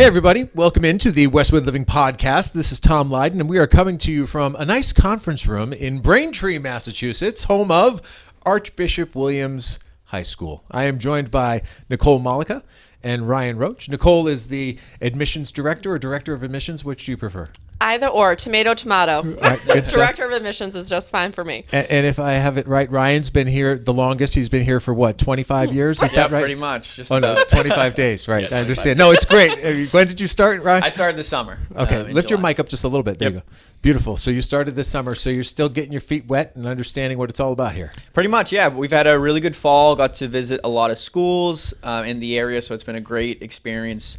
everybody. Welcome into the Westwood Living Podcast. This is Tom Leyden, and we are coming to you from a nice conference room in Braintree, Massachusetts, home of Archbishop Williams High School. I am joined by Nicole Mollica and Ryan Roach. Nicole is the admissions director or director of admissions. Which do you prefer? Either or, tomato. Right, Director of admissions is just fine for me. And if I have it right, Ryan's been here the longest. He's been here for what, 25 years? Is that right? Pretty much. Just 25 days, right. Yes, I understand. No, it's great. When did you start, Ryan? I started this summer. Okay, lift your July. mic up just a little bit. There you go. Beautiful. So you started this summer, so you're still getting your feet wet and understanding what it's all about here. Pretty much, yeah. We've had a really good fall. Got to visit a lot of schools in the area, so it's been a great experience.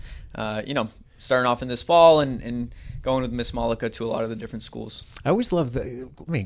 Starting off in this fall and going with Miss Mollica to a lot of the different schools. I always love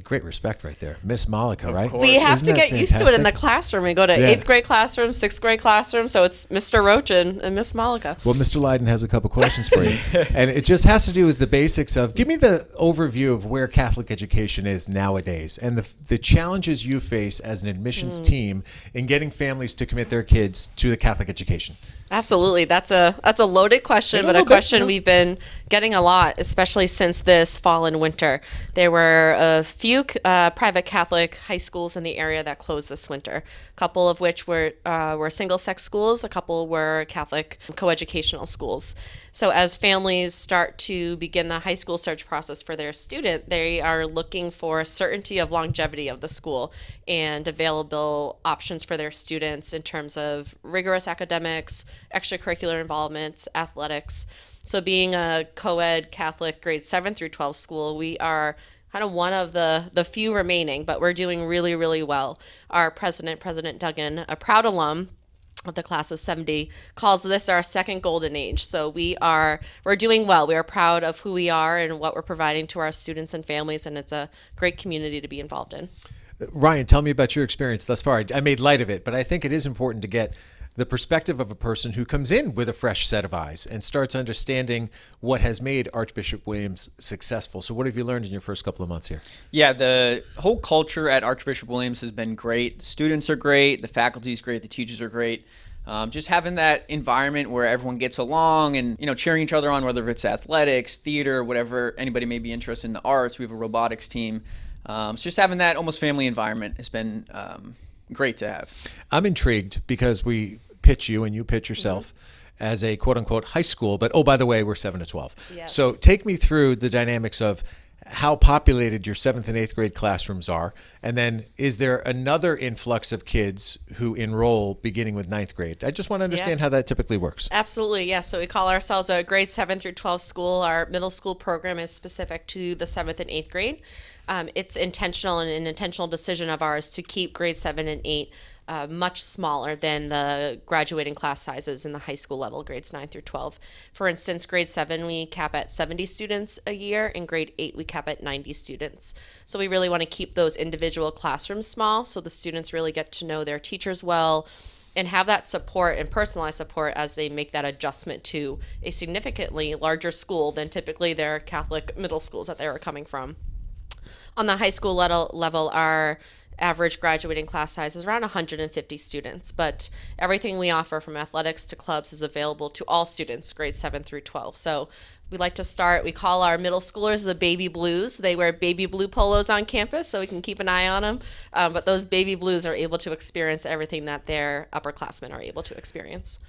great respect right there. Miss Mollica, right? We have Isn't to that get used to it in the fantastic? classroom. We go to 8th grade classroom, 6th grade classroom, so it's Mr. Roach and Miss Mollica. Well, Mr. Leyden has a couple questions for you. And it just has to do with the basics of, give me the overview of where Catholic education is nowadays and the challenges you face as an admissions team in getting families to commit their kids to the Catholic education. Absolutely. That's a loaded question, but a question we've been getting a lot, especially since this fall and winter. There were a few private Catholic high schools in the area that closed this winter, a couple of which were single-sex schools, a couple were Catholic coeducational schools. So as families start to begin the high school search process for their student, they are looking for certainty of longevity of the school and available options for their students in terms of rigorous academics, extracurricular involvements, athletics. So being a co-ed Catholic grade 7 through 12 school, we are kind of one of the few remaining, but we're doing really, really well. Our President Duggan, a proud alum of the class of 70, calls this our second golden age. So we're doing well. We are proud of who we are and what we're providing to our students and families, and it's a great community to be involved in. Ryan, tell me about your experience thus far. I made light of it, but I think it is important to get the perspective of a person who comes in with a fresh set of eyes and starts understanding what has made Archbishop Williams successful. So what have you learned in your first couple of months here? Yeah, the whole culture at Archbishop Williams has been great. The students are great. The faculty is great. The teachers are great. Just having that environment where everyone gets along and, cheering each other on, whether it's athletics, theater, whatever anybody may be interested in the arts. We have a robotics team. So just having that almost family environment has been great to have. I'm intrigued because we pitch you and you pitch yourself as a quote unquote high school, but by the way, we're 7 to 12. Yes. So take me through the dynamics of how populated your 7th and 8th grade classrooms are. And then is there another influx of kids who enroll beginning with 9th grade? I just want to understand how that typically works. Absolutely, yes. So we call ourselves a grade 7 through 12 school. Our middle school program is specific to the 7th and 8th grade. It's intentional and an intentional decision of ours to keep grade 7 and 8 much smaller than the graduating class sizes in the high school level, grades 9 through 12. For instance, grade 7, we cap at 70 students a year. In grade 8, we cap at 90 students. So we really want to keep those individual classrooms small so the students really get to know their teachers well and have that support and personalized support as they make that adjustment to a significantly larger school than typically their Catholic middle schools that they were coming from. On the high school level, our average graduating class size is around 150 students, but everything we offer from athletics to clubs is available to all students, grades 7 through 12. So we like to start, we call our middle schoolers the baby blues. They wear baby blue polos on campus, so we can keep an eye on them. But those baby blues are able to experience everything that their upperclassmen are able to experience.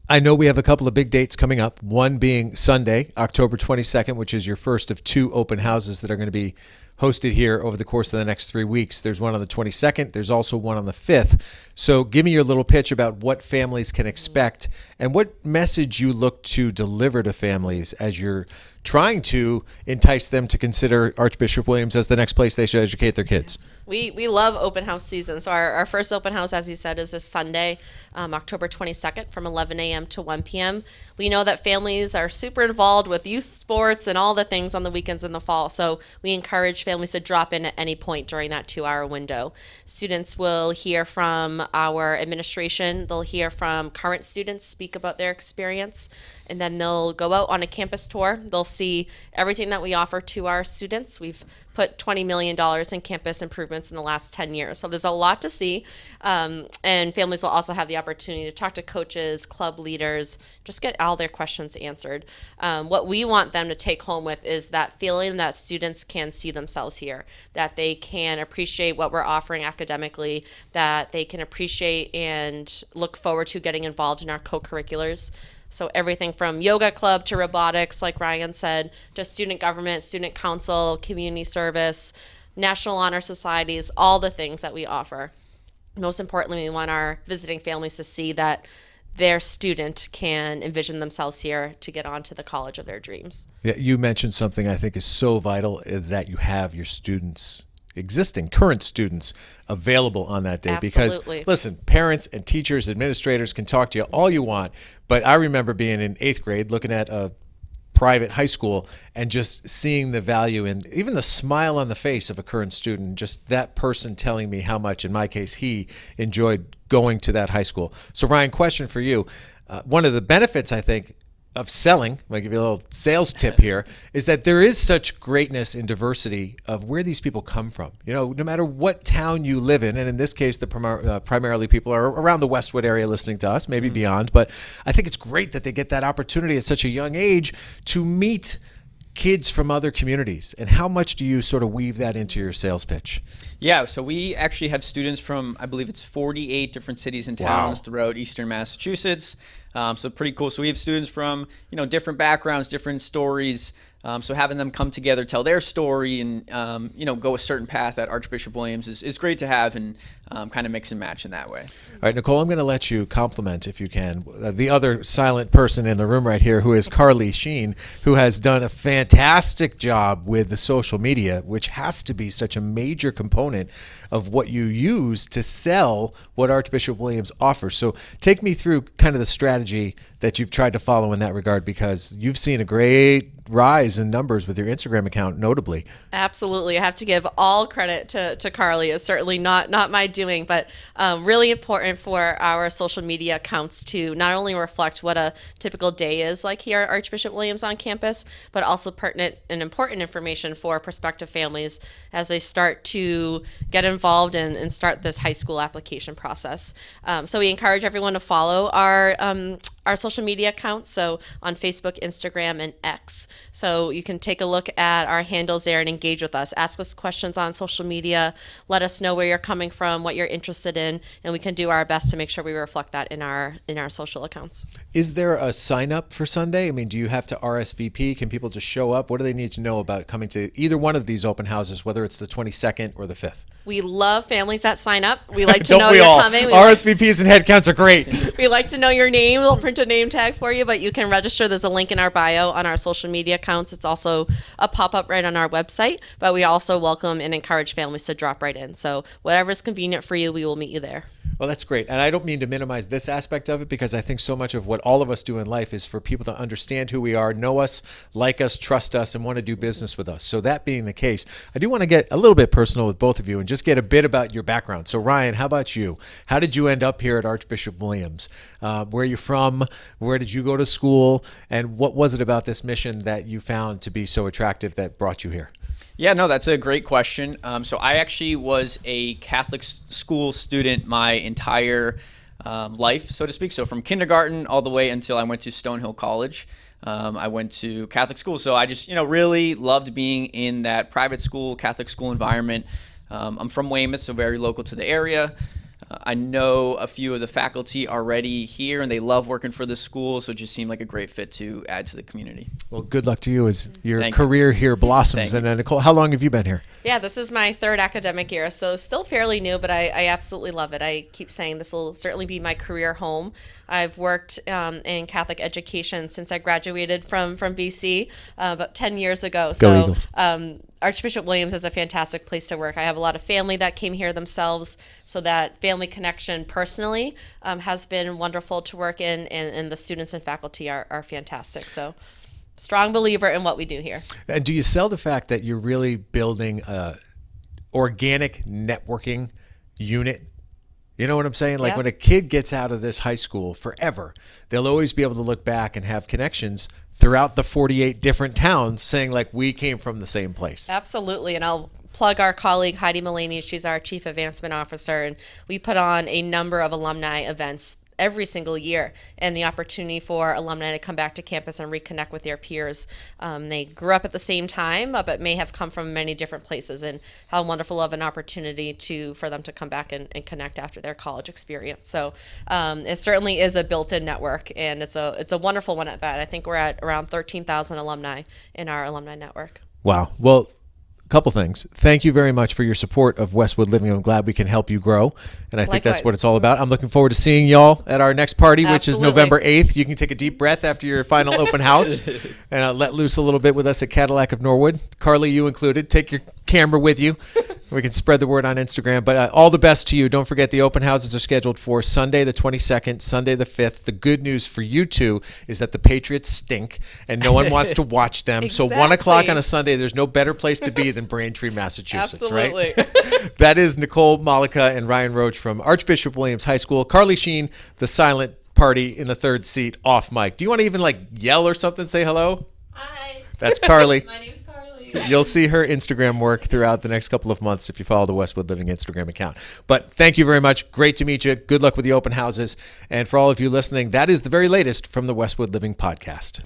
I know we have a couple of big dates coming up, one being Sunday, October 22nd, which is your first of 2 open houses that are going to be hosted here over the course of the next 3 weeks. There's one on the 22nd. There's also one on the 5th. So give me your little pitch about what families can expect and what message you look to deliver to families as you're trying to entice them to consider Archbishop Williams as the next place they should educate their kids. We love open house season. So our first open house, as you said, is this Sunday, October 22nd from 11 a.m. to 1 p.m. We know that families are super involved with youth sports and all the things on the weekends in the fall. So we encourage families to drop in at any point during that 2-hour window. Students will hear from our administration. They'll hear from current students speak about their experience. And then they'll go out on a campus tour. They'll see everything that we offer to our students. We've put $20 million in campus improvements in the last 10 years. So there's a lot to see. And families will also have the opportunity to talk to coaches, club leaders, just get all their questions answered. What we want them to take home with is that feeling that students can see themselves here, that they can appreciate what we're offering academically, that they can appreciate and look forward to getting involved in our co-curriculars. So everything from yoga club to robotics, like Ryan said, to student government, student council, community service, National Honor Societies, all the things that we offer. Most importantly, we want our visiting families to see that their student can envision themselves here to get on to the college of their dreams. Yeah, you mentioned something I think is so vital, is that you have your students, current students, available on that day. Absolutely. Because listen, parents and teachers, administrators can talk to you all you want, but I remember being in 8th grade looking at a private high school and just seeing the value in even the smile on the face of a current student, just that person telling me how much, in my case, he enjoyed going to that high school. So Ryan, question for you. One of the benefits, I think, of selling, I'll give you a little sales tip here, is that there is such greatness in diversity of where these people come from. You know, no matter what town you live in, and in this case, the primarily people are around the Westwood area listening to us, maybe beyond, but I think it's great that they get that opportunity at such a young age to meet kids from other communities. And how much do you sort of weave that into your sales pitch? Yeah, so we actually have students from, I believe it's 48 different cities and towns throughout Eastern Massachusetts. So pretty cool. So we have students from, different backgrounds, different stories. So having them come together, tell their story, and go a certain path at Archbishop Williams is great to have, and kind of mix and match in that way. All right, Nicole, I'm going to let you compliment, if you can, the other silent person in the room right here, who is Carly Sheen, who has done a fantastic job with the social media, which has to be such a major component of what you use to sell what Archbishop Williams offers. So take me through kind of the strategy that you've tried to follow in that regard, because you've seen a great rise in numbers with your Instagram account, notably. Absolutely. I have to give all credit to Carly. It's certainly not my doing, but really important for our social media accounts to not only reflect what a typical day is like here at Archbishop Williams on campus, but also pertinent and important information for prospective families as they start to get involved and start this high school application process. So we encourage everyone to follow our social media accounts, so on Facebook, Instagram, and X. So you can take a look at our handles there and engage with us. Ask us questions on social media. Let us know where you're coming from, what you're interested in, and we can do our best to make sure we reflect that in our social accounts. Is there a sign up for Sunday? I mean, do you have to RSVP? Can people just show up? What do they need to know about coming to either one of these open houses, whether it's the 22nd or the 5th? We love families that sign up. We like to know we you're all? coming. RSVPs and head counts are great. We like to know your name. We'll print a name tag for you, but you can register. There's a link in our bio on our social media accounts. It's also a pop-up right on our website, but we also welcome and encourage families to drop right in. So whatever's convenient for you, we will meet you there. Well, that's great. And I don't mean to minimize this aspect of it, because I think so much of what all of us do in life is for people to understand who we are, know us, like us, trust us, and want to do business with us. So that being the case, I do want to get a little bit personal with both of you and just get a bit about your background. So Ryan, how about you? How did you end up here at Archbishop Williams? Where are you from? Where did you go to school? And what was it about this mission that you found to be so attractive that brought you here? Yeah, no, that's a great question. So I actually was a Catholic school student my entire life, so to speak. So from kindergarten all the way until I went to Stonehill College, I went to Catholic school. So I just, really loved being in that private school, Catholic school environment. I'm from Weymouth, so very local to the area. I know a few of the faculty already here, and they love working for the school, so it just seemed like a great fit to add to the community. Well, good luck to you as your Thank career you. here blossoms. Thank And Nicole, how long have you been here? Yeah, this is my third academic year, so still fairly new, but I absolutely love it. I keep saying this will certainly be my career home. I've worked in Catholic education since I graduated from BC about 10 years ago. Go Eagles. Archbishop Williams is a fantastic place to work. I have a lot of family that came here themselves, so that family connection personally has been wonderful to work in, and the students and faculty are fantastic. So strong believer in what we do here. And do you sell the fact that you're really building a organic networking unit? You know what I'm saying? Like Yeah. when a kid gets out of this high school forever, they'll always be able to look back and have connections throughout the 48 different towns saying, like, we came from the same place. Absolutely, and I'll plug our colleague Heidi Mullaney. She's our Chief Advancement Officer, and we put on a number of alumni events every single year, and the opportunity for alumni to come back to campus and reconnect with their peers. They grew up at the same time, but may have come from many different places, and how wonderful of an opportunity for them to come back and connect after their college experience. So it certainly is a built-in network, and it's a wonderful one at that. I think we're at around 13,000 alumni in our alumni network. Wow. Well, couple things. Thank you very much for your support of Westwood Living. I'm glad we can help you grow, and I think that's what it's all about. I'm looking forward to seeing y'all at our next party, which is November 8th. You can take a deep breath after your final open house and let loose a little bit with us at Cadillac of Norwood. Carly, you included. Take your camera with you. We can spread the word on Instagram. But all the best to you. Don't forget the open houses are scheduled for Sunday the 22nd, Sunday the 5th. The good news for you two is that the Patriots stink and no one wants to watch them. Exactly. So 1 o'clock on a Sunday, there's no better place to be than Braintree, Massachusetts, Absolutely. right? That is Nicole Mollica and Ryan Roach from Archbishop Williams High School. Carly Sheen, the silent party in the third seat off mic. Do you want to even yell or something? Say hello? Hi. That's Carly. My name's Carly. You'll see her Instagram work throughout the next couple of months if you follow the Westwood Living Instagram account. But thank you very much. Great to meet you. Good luck with the open houses. And for all of you listening, that is the very latest from the Westwood Living podcast.